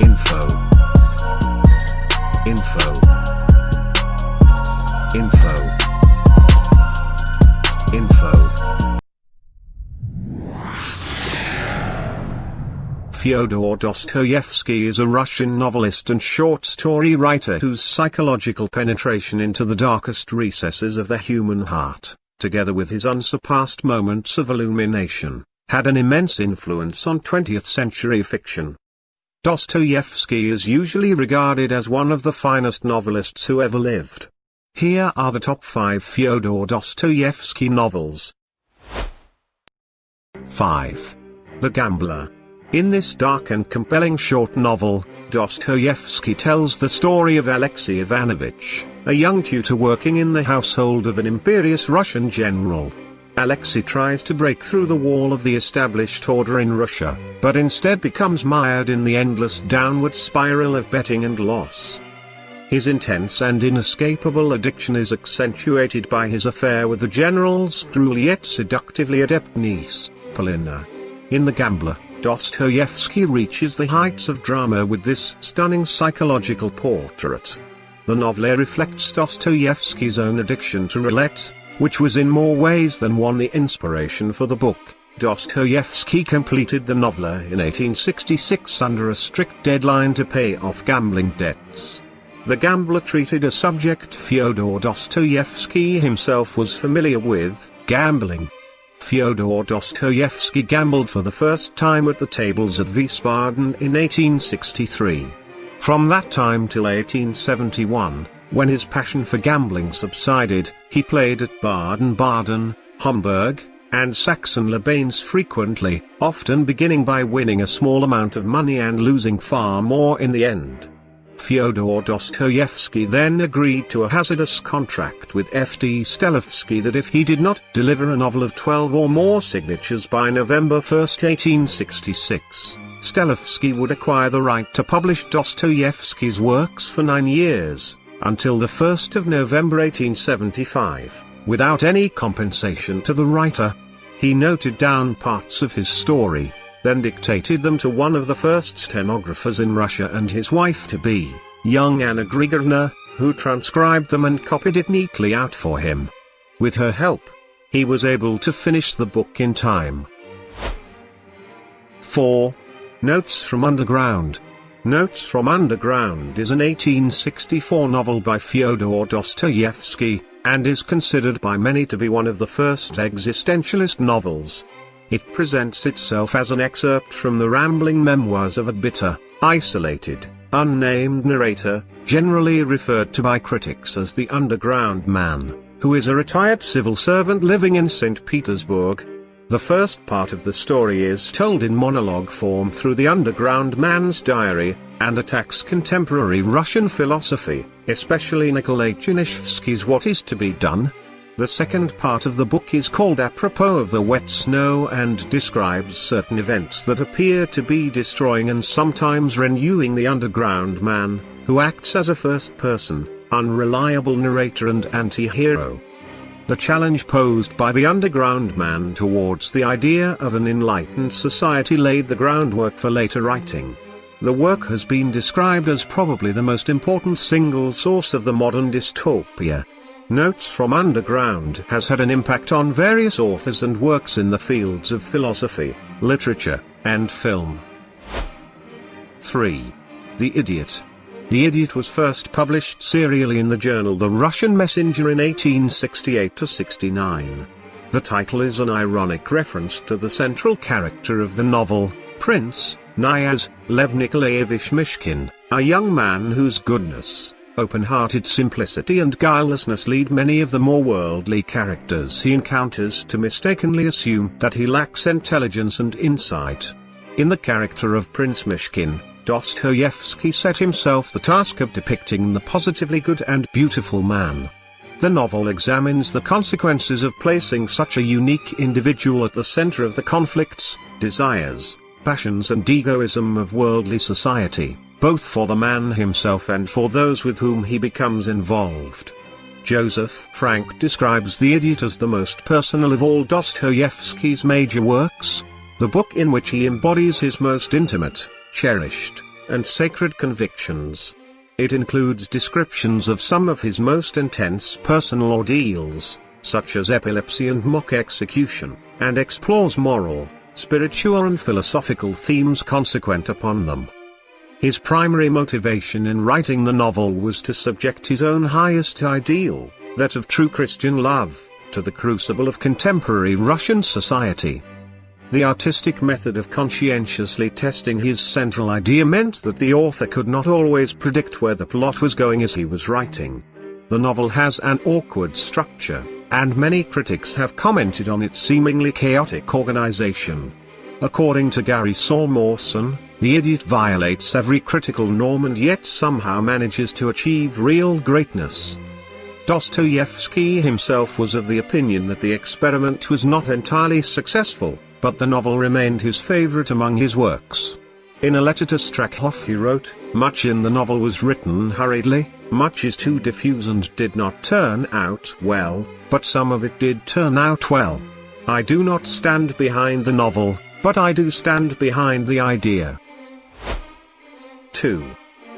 Info. Info. Info. Info. Fyodor Dostoyevsky is a Russian novelist and short story writer whose psychological penetration into the darkest recesses of the human heart, together with his unsurpassed moments of illumination, had an immense influence on 20th century fiction. Dostoyevsky is usually regarded as one of the finest novelists who ever lived. Here are the top 5 Fyodor Dostoyevsky novels. 5. The Gambler. In this dark and compelling short novel, Dostoyevsky tells the story of Alexei Ivanovich, a young tutor working in the household of an imperious Russian general. Alexei tries to break through the wall of the established order in Russia, but instead becomes mired in the endless downward spiral of betting and loss. His intense and inescapable addiction is accentuated by his affair with the general's cruel yet seductively adept niece, Polina. In The Gambler, Dostoyevsky reaches the heights of drama with this stunning psychological portrait. The novel reflects Dostoyevsky's own addiction to roulette, which was in more ways than one the inspiration for the book. Dostoyevsky completed the novel in 1866 under a strict deadline to pay off gambling debts. The Gambler treated a subject Fyodor Dostoyevsky himself was familiar with, gambling. Fyodor Dostoyevsky gambled for the first time at the tables at Wiesbaden in 1863. From that time till 1871, when his passion for gambling subsided, he played at Baden-Baden, Hamburg, and Sachsen-Liebens frequently, often beginning by winning a small amount of money and losing far more in the end. Fyodor Dostoyevsky then agreed to a hazardous contract with F.D. Stelovsky that if he did not deliver a novel of 12 or more signatures by November 1, 1866, Stelovsky would acquire the right to publish Dostoyevsky's works for 9 years, until the 1st of November 1875, without any compensation to the writer. He noted down parts of his story, then dictated them to one of the first stenographers in Russia and his wife-to-be, young Anna Grigorovna, who transcribed them and copied it neatly out for him. With her help, he was able to finish the book in time. 4. Notes from Underground. Notes from Underground is an 1864 novel by Fyodor Dostoyevsky, and is considered by many to be one of the first existentialist novels. It presents itself as an excerpt from the rambling memoirs of a bitter, isolated, unnamed narrator, generally referred to by critics as the underground man, who is a retired civil servant living in St. Petersburg. The first part of the story is told in monologue form through the underground man's diary, and attacks contemporary Russian philosophy, especially Nikolai Chernyshevsky's What Is to Be Done. The second part of the book is called Apropos of the Wet Snow and describes certain events that appear to be destroying and sometimes renewing the underground man, who acts as a first-person, unreliable narrator and anti-hero. The challenge posed by the underground man towards the idea of an enlightened society laid the groundwork for later writing. The work has been described as probably the most important single source of the modern dystopia. Notes from Underground has had an impact on various authors and works in the fields of philosophy, literature, and film. 3. The Idiot. The Idiot was first published serially in the journal The Russian Messenger in 1868-69. The title is an ironic reference to the central character of the novel, Prince Niaz Lev Nikolaevich Mishkin, a young man whose goodness, open-hearted simplicity and guilelessness lead many of the more worldly characters he encounters to mistakenly assume that he lacks intelligence and insight. In the character of Prince Mishkin, Dostoyevsky set himself the task of depicting the positively good and beautiful man. The novel examines the consequences of placing such a unique individual at the center of the conflicts, desires, passions and egoism of worldly society, both for the man himself and for those with whom he becomes involved. Joseph Frank describes The Idiot as the most personal of all Dostoyevsky's major works, the book in which he embodies his most intimate, cherished, and sacred convictions. It includes descriptions of some of his most intense personal ordeals, such as epilepsy and mock execution, and explores moral, spiritual and philosophical themes consequent upon them. His primary motivation in writing the novel was to subject his own highest ideal, that of true Christian love, to the crucible of contemporary Russian society. The artistic method of conscientiously testing his central idea meant that the author could not always predict where the plot was going as he was writing. The novel has an awkward structure, and many critics have commented on its seemingly chaotic organization. According to Gary Solmorson, the idiot violates every critical norm and yet somehow manages to achieve real greatness. Dostoyevsky himself was of the opinion that the experiment was not entirely successful, but the novel remained his favorite among his works. In a letter to Strakhov he wrote, "Much in the novel was written hurriedly, much is too diffuse and did not turn out well, but some of it did turn out well. I do not stand behind the novel, but I do stand behind the idea." 2.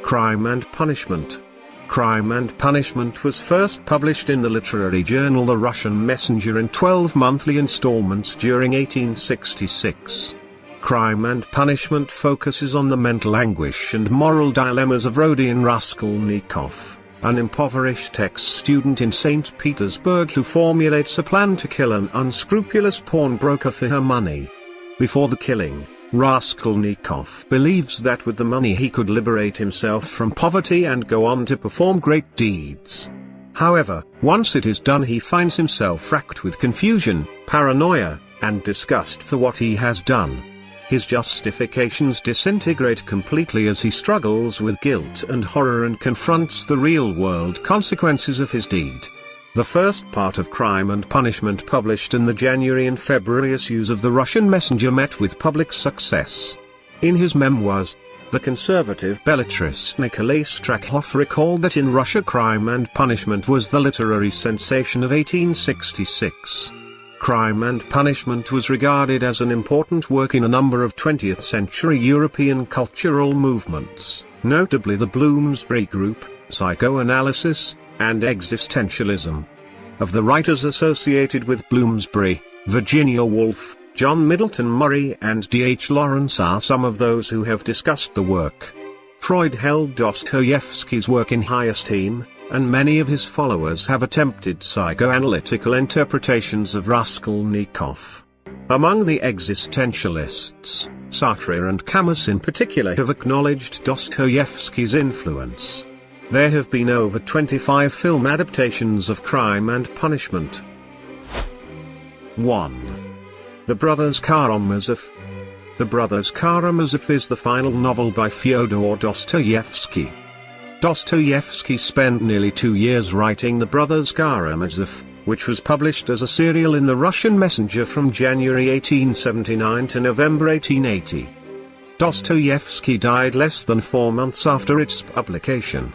Crime and Punishment. Crime and Punishment was first published in the literary journal The Russian Messenger in 12 monthly installments during 1866. Crime and Punishment focuses on the mental anguish and moral dilemmas of Rodion Raskolnikov, an impoverished ex-student in St. Petersburg who formulates a plan to kill an unscrupulous pawnbroker for her money. Before the killing, Raskolnikov believes that with the money he could liberate himself from poverty and go on to perform great deeds. However, once it is done he finds himself racked with confusion, paranoia, and disgust for what he has done. His justifications disintegrate completely as he struggles with guilt and horror and confronts the real-world consequences of his deed. The first part of Crime and Punishment, published in the January and February issues of the Russian Messenger, met with public success. In his memoirs, the conservative belletrist Nikolai Strakhov recalled that in Russia Crime and Punishment was the literary sensation of 1866. Crime and Punishment was regarded as an important work in a number of 20th-century European cultural movements, notably the Bloomsbury Group, psychoanalysis, and existentialism. Of the writers associated with Bloomsbury, Virginia Woolf, John Middleton Murray and D.H. Lawrence are some of those who have discussed the work. Freud held Dostoyevsky's work in high esteem, and many of his followers have attempted psychoanalytical interpretations of Raskolnikov. Among the existentialists, Sartre and Camus in particular have acknowledged Dostoyevsky's influence. There have been over 25 film adaptations of Crime and Punishment. 1. The Brothers Karamazov. The Brothers Karamazov is the final novel by Fyodor Dostoyevsky. Dostoyevsky spent nearly 2 years writing The Brothers Karamazov, which was published as a serial in the Russian Messenger from January 1879 to November 1880. Dostoyevsky died less than 4 months after its publication.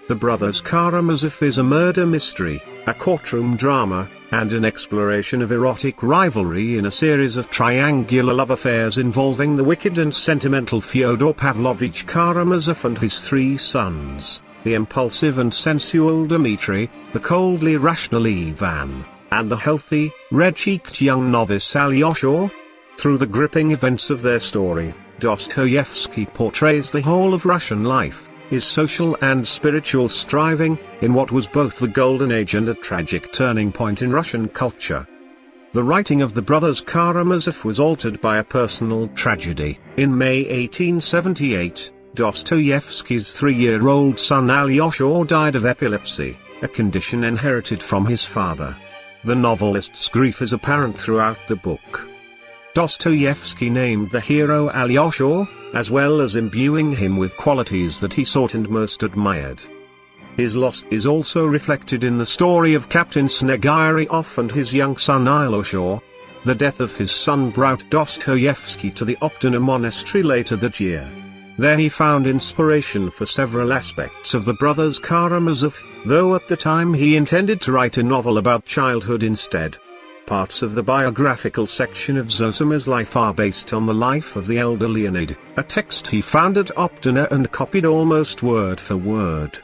The Brothers Karamazov is a murder mystery, a courtroom drama, and an exploration of erotic rivalry in a series of triangular love affairs involving the wicked and sentimental Fyodor Pavlovich Karamazov and his 3 sons, the impulsive and sensual Dmitri, the coldly rational Ivan, and the healthy, red-cheeked young novice Alyosha. Through the gripping events of their story, Dostoyevsky portrays the whole of Russian life, his social and spiritual striving, in what was both the golden age and a tragic turning point in Russian culture. The writing of the Brothers Karamazov was altered by a personal tragedy. In May 1878, Dostoyevsky's 3-year-old son Alyosha died of epilepsy, a condition inherited from his father. The novelist's grief is apparent throughout the book. Dostoyevsky named the hero Alyosha, as well as imbuing him with qualities that he sought and most admired. His loss is also reflected in the story of Captain Snegiryov and his young son Alyosha. The death of his son brought Dostoyevsky to the Optina monastery later that year. There he found inspiration for several aspects of the Brothers Karamazov, though at the time he intended to write a novel about childhood instead. Parts of the biographical section of Zosima's life are based on the life of the elder Leonid, a text he found at Optina and copied almost word for word.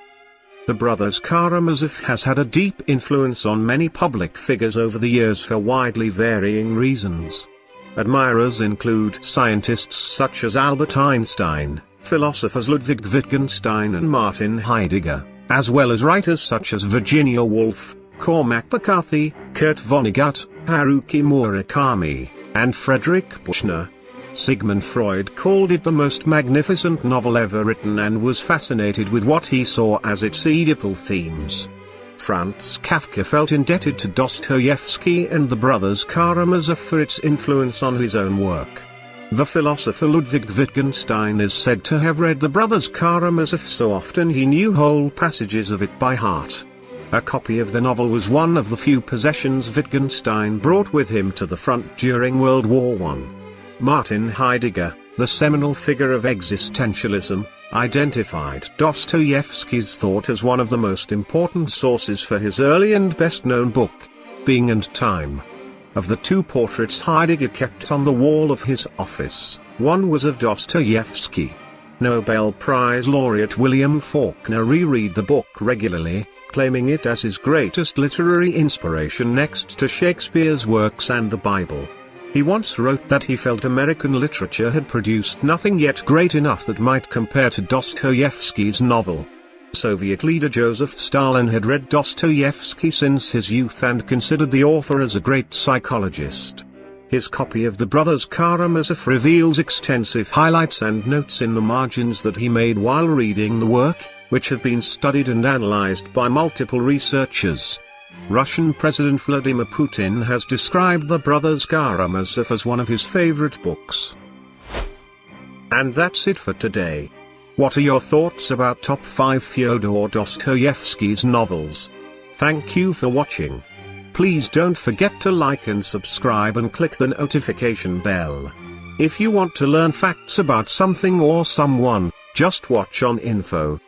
The brothers Karamazov has had a deep influence on many public figures over the years for widely varying reasons. Admirers include scientists such as Albert Einstein, philosophers Ludwig Wittgenstein and Martin Heidegger, as well as writers such as Virginia Woolf, Cormac McCarthy, Kurt Vonnegut, Haruki Murakami, and Frederick Buechner. Sigmund Freud called it the most magnificent novel ever written and was fascinated with what he saw as its Oedipal themes. Franz Kafka felt indebted to Dostoyevsky and the brothers Karamazov for its influence on his own work. The philosopher Ludwig Wittgenstein is said to have read the brothers Karamazov so often he knew whole passages of it by heart. A copy of the novel was one of the few possessions Wittgenstein brought with him to the front during World War I. Martin Heidegger, the seminal figure of existentialism, identified Dostoyevsky's thought as one of the most important sources for his early and best-known book, Being and Time. Of the two portraits Heidegger kept on the wall of his office, one was of Dostoyevsky. Nobel Prize laureate William Faulkner reread the book regularly, claiming it as his greatest literary inspiration next to Shakespeare's works and the Bible. He once wrote that he felt American literature had produced nothing yet great enough that might compare to Dostoyevsky's novel. Soviet leader Joseph Stalin had read Dostoyevsky since his youth and considered the author as a great psychologist. His copy of the brothers Karamazov reveals extensive highlights and notes in the margins that he made while reading the work, which have been studied and analyzed by multiple researchers. Russian President Vladimir Putin has described the brothers Karamazov as one of his favorite books. And that's it for today. What are your thoughts about top 5 Fyodor Dostoyevsky's novels? Thank you for watching. Please don't forget to like and subscribe and click the notification bell. If you want to learn facts about something or someone, just watch on info.